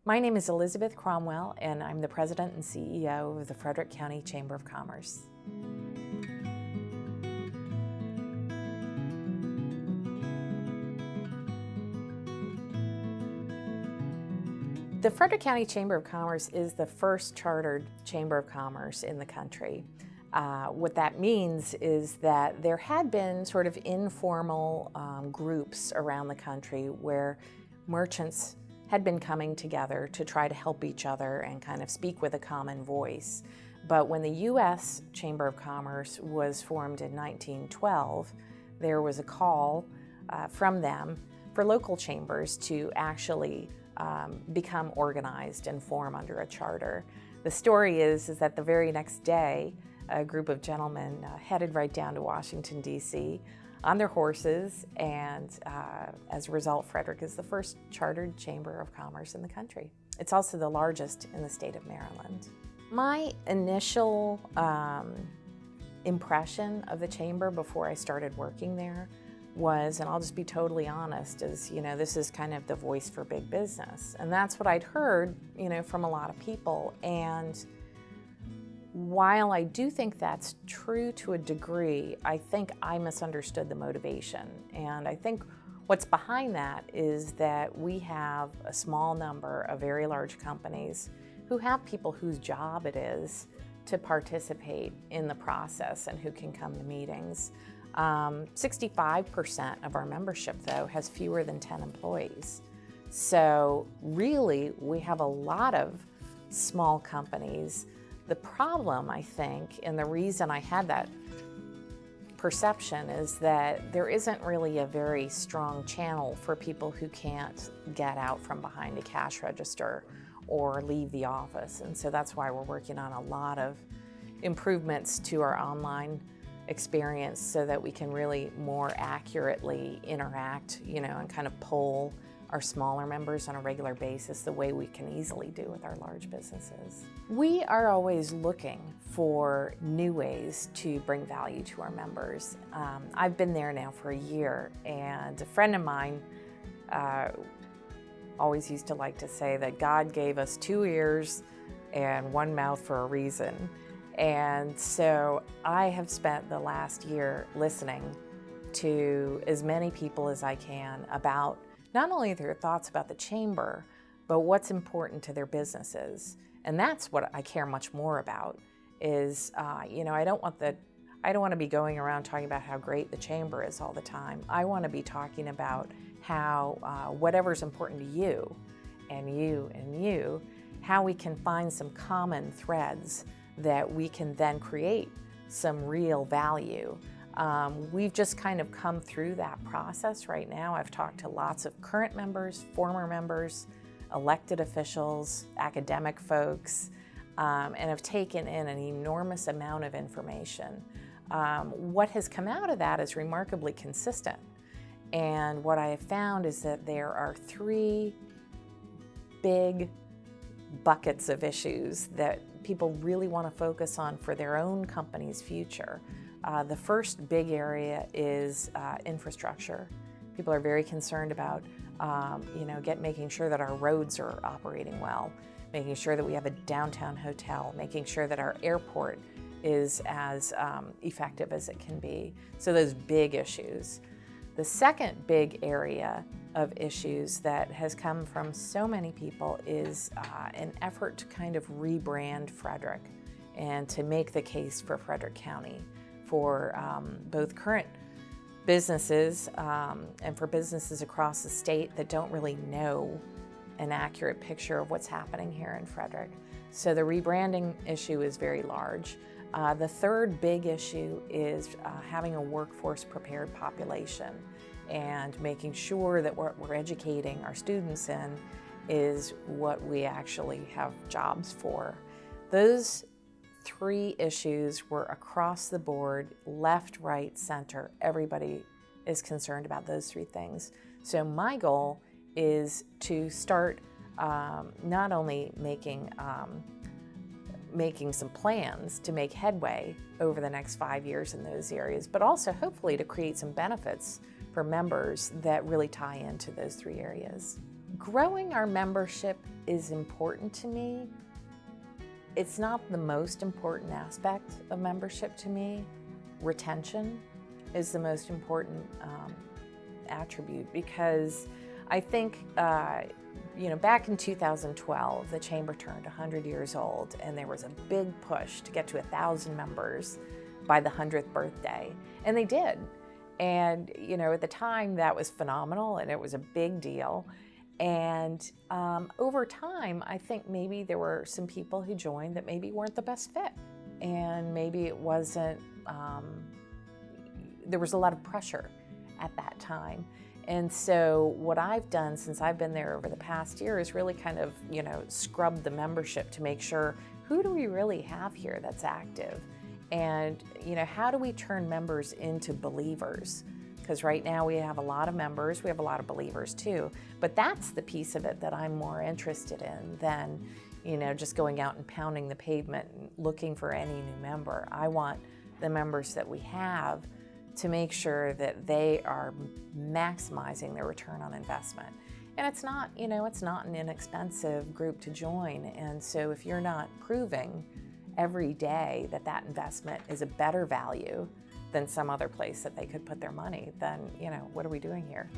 My name is Elizabeth Cromwell, and I'm the President and CEO of the Frederick County Chamber of Commerce. The Frederick County Chamber of Commerce is the first chartered Chamber of Commerce in the country. What that means is that there had been sort of informal groups around the country where merchants had been coming together to try to help each other and kind of speak with a common voice. But when the U.S. Chamber of Commerce was formed in 1912, there was a call from them for local chambers to actually become organized and form under a charter. The story is that the very next day, a group of gentlemen headed right down to Washington, D.C. on their horses, and as a result, Frederick is the first chartered chamber of commerce in the country. It's also the largest in the state of Maryland. My initial impression of the chamber before I started working there was, and I'll just be totally honest, is, this is kind of the voice for big business. And that's what I'd heard, from a lot of people. And while I do think that's true to a degree, I think I misunderstood the motivation. And I think what's behind that is that we have a small number of very large companies who have people whose job it is to participate in the process and who can come to meetings. 65% of our membership, though, has fewer than 10 employees. So really, we have a lot of small companies. The problem, I think, and the reason I had that perception is that there isn't really a very strong channel for people who can't get out from behind a cash register or leave the office. And so that's why we're working on a lot of improvements to our online experience so that we can really more accurately interact, and kind of poll our smaller members on a regular basis the way we can easily do with our large businesses. We are always looking for new ways to bring value to our members. I've been there now for a year, and a friend of mine always used to like to say that God gave us 2 ears and 1 mouth for a reason. And so I have spent the last year listening to as many people as I can about not only their thoughts about the chamber, but what's important to their businesses. And that's what I care much more about is, I don't want to be going around talking about how great the chamber is all the time. I want to be talking about how whatever's important to you and you and you, how we can find some common threads that we can then create some real value. We've just kind of come through that process right now. I've talked to lots of current members, former members, elected officials, academic folks, and have taken in an enormous amount of information. What has come out of that is remarkably consistent. And what I have found is that there are 3 big buckets of issues that people really want to focus on for their own company's future. The first big area is infrastructure. People are very concerned about, making sure that our roads are operating well, making sure that we have a downtown hotel, making sure that our airport is as effective as it can be. So those big issues. The second big area of issues that has come from so many people is an effort to kind of rebrand Frederick and to make the case for Frederick County for both current businesses and for businesses across the state that don't really know an accurate picture of what's happening here in Frederick. So the rebranding issue is very large. The third big issue is having a workforce prepared population and making sure that what we're educating our students in is what we actually have jobs for. Those 3 issues were across the board, left, right, center. Everybody is concerned about those 3 things. So my goal is to start not only making some plans to make headway over the next 5 years in those areas, but also hopefully to create some benefits for members that really tie into those 3 areas. Growing our membership is important to me. It's not the most important aspect of membership to me. Retention is the most important attribute, because I think, back in 2012, the Chamber turned 100 years old, and there was a big push to get to 1,000 members by the 100th birthday, and they did. And, at the time, that was phenomenal, and it was a big deal. And over time, I think maybe there were some people who joined that maybe weren't the best fit, and maybe it wasn't, there was a lot of pressure at that time. And so what I've done since I've been there over the past year is really kind of, scrub the membership to make sure, who do we really have here that's active? And, how do we turn members into believers? Because right now we have a lot of members, we have a lot of believers too, but that's the piece of it that I'm more interested in than, just going out and pounding the pavement and looking for any new member. I want the members that we have to make sure that they are maximizing their return on investment. And it's not, it's not an inexpensive group to join. And so if you're not proving every day that that investment is a better value than some other place that they could put their money, then, what are we doing here?